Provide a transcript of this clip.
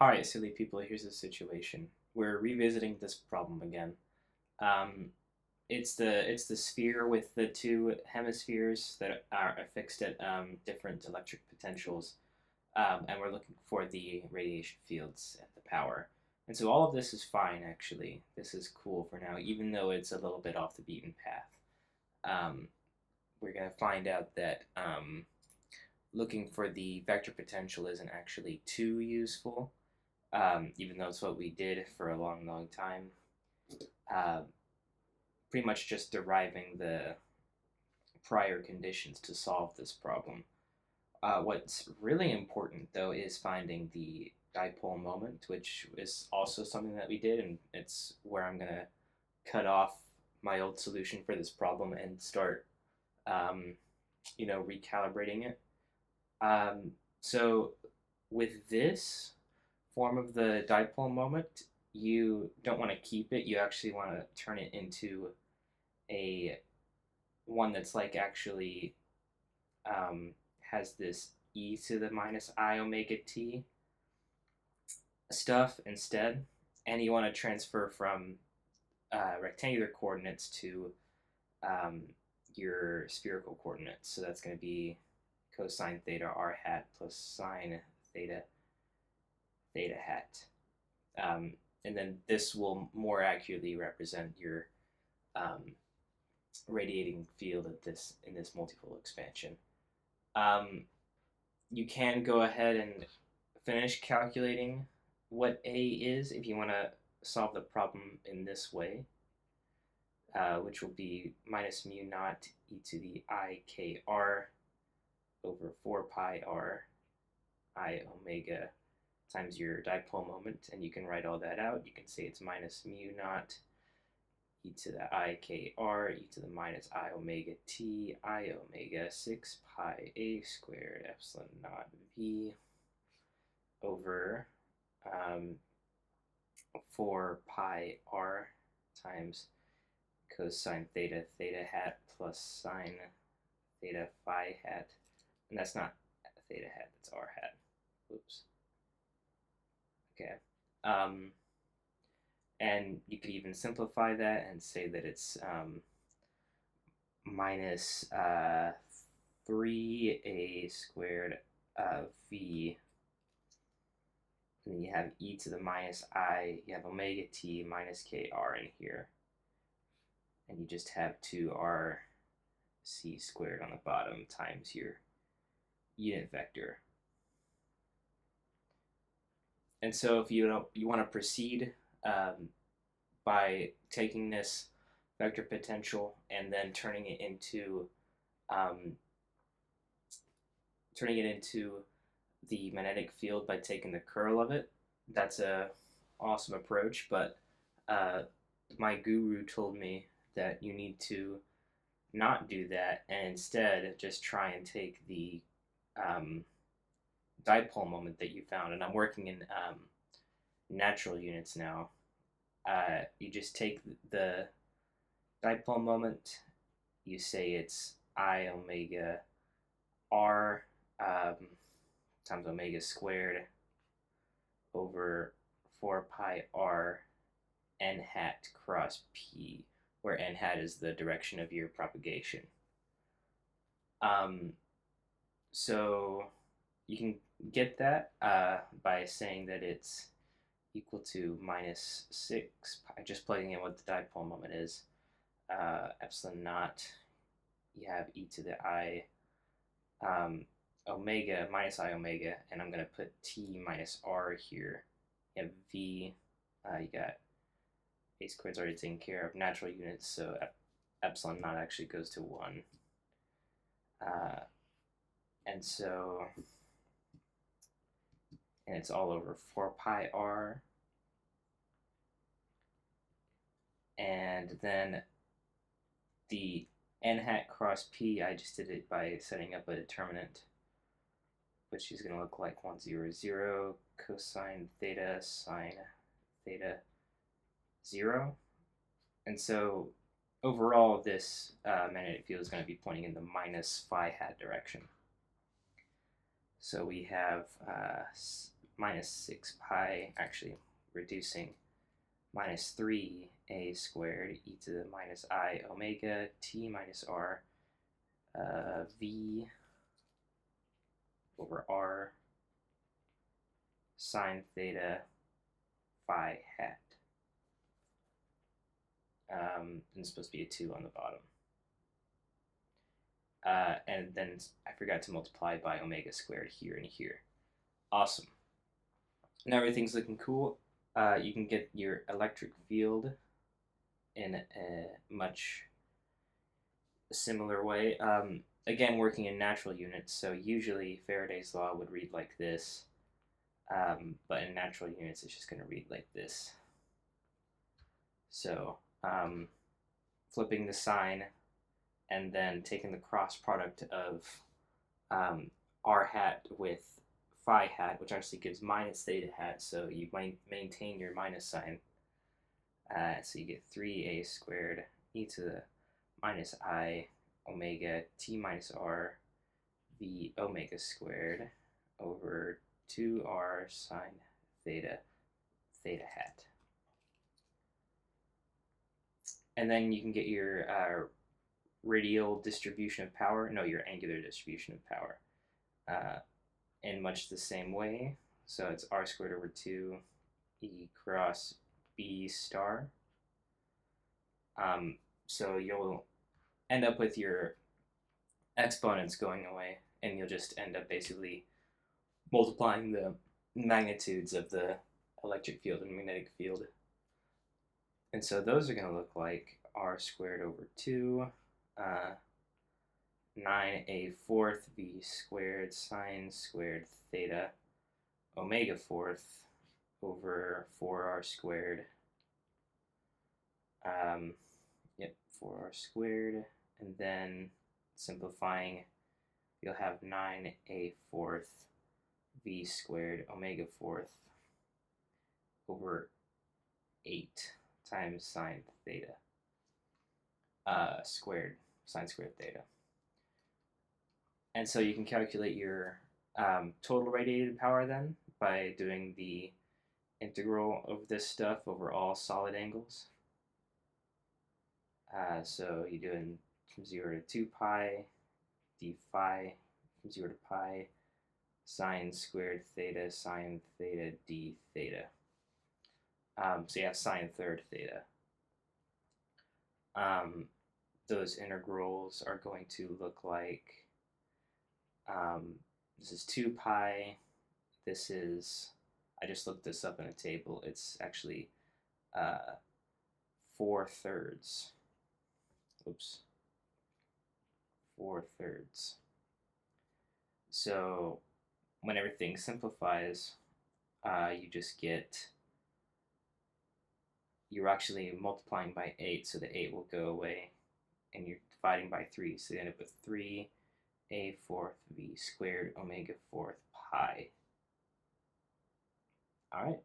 Alright, silly people, here's the situation. We're revisiting this problem again. Um, it's the sphere with the two hemispheres that are fixed at different electric potentials, and we're looking for the radiation fields at the power. And so all of this is fine, actually. This is cool for now, even though it's a little bit off the beaten path. Um, we're going to find out that looking for the vector potential isn't actually too useful, even though it's what we did for a long, long time. Uh, Pretty much just deriving the prior conditions to solve this problem. What's really important, though, is finding the dipole moment, which is also something that we did, and it's where I'm going to cut off my old solution for this problem and start, um, recalibrating it. Um, so with this form of the dipole moment, you don't want to keep it. You actually want to turn it into a one that's like actually has this e to the minus I omega t stuff instead. And you want to transfer from rectangular coordinates to um, your spherical coordinates. So that's going to be cosine theta r hat plus sine theta theta hat. And then this will more accurately represent your um, radiating field at this in this multifold expansion. Um, you can go ahead and finish calculating what A is if you want to solve the problem in this way, which will be minus mu naught e to the I k r over 4 pi r I omega times your dipole moment, and you can write all that out. You can say it's minus mu naught e to the I k r e to the minus I omega t I omega 6 pi a squared epsilon naught v over 4 pi r times cosine theta theta hat plus sine theta phi hat. And that's not theta hat, that's r hat. Oops. Okay. Um, and you could even simplify that and say that it's minus 3a squared v. And then you have e to the minus I, you have omega t minus kr in here. And you just have 2rc squared on the bottom times your unit vector. And so if you want to proceed by taking this vector potential and then um, turning it into the magnetic field by taking the curl of it, that's a awesome approach. But my guru told me that you need to not do that and instead just try and take the um, dipole moment that you found. And I'm working in natural units now. You just take the dipole moment, you say it's I omega r times omega squared over 4 pi r n hat cross p, where n hat is the direction of your propagation. Um, so you can get that by saying that it's equal to minus 6 pi, just plugging in what the dipole moment is, epsilon naught, you have e to the I omega minus I omega, and I'm going to put t minus r here. You have v, you got a squared's already taken care of, natural units, so epsilon naught actually goes to 1. And so, and it's all over 4 pi r. And then the n hat cross p, I just did it by setting up a determinant, which is going to look like 1, 0, 0, cosine theta, sine theta, 0. And so overall, this magnetic field is going to be pointing in the minus phi hat direction. So we have minus 6 pi, actually reducing, minus 3a squared e to the minus I omega t minus r v over r sine theta phi hat. And it's supposed to be a 2 on the bottom. And then I forgot to multiply by omega squared here and here. Awesome. Now everything's looking cool. You can get your electric field in a much similar way. Again, working in natural units, so usually Faraday's law would read like this, but in natural units it's just going to read like this. So flipping the sign and then taking the cross product of r hat with phi hat, which actually gives minus theta hat, so you might maintain your minus sign. So you get 3a squared e to the minus I omega t minus r v omega squared over 2r sine theta hat. And then you can get your radial distribution of power, no, your angular distribution of power in much the same way. So it's r squared over 2 e cross b star. So you'll end up with your exponents going away, and you'll just end up basically multiplying the magnitudes of the electric field and magnetic field. And so those are going to look like r squared over 2, 9a fourth v squared sine squared theta omega fourth over 4r squared. 4r squared, and then simplifying, you'll have 9a fourth v squared omega fourth over 8 times sine theta squared, sine squared theta. And so you can calculate your total radiated power then by doing the integral of this stuff over all solid angles. So you do it from 0 to 2 pi d phi, from 0 to pi, sine squared theta d theta. So you have sine third theta. Those integrals are going to look like, this is 2 pi, this is, I just looked this up in a table, it's actually 4 thirds. Oops. 4 thirds. So when everything simplifies, you just get, you're actually multiplying by 8, so the 8 will go away, and you're dividing by 3, so you end up with 3a fourth v squared omega fourth pi. All right.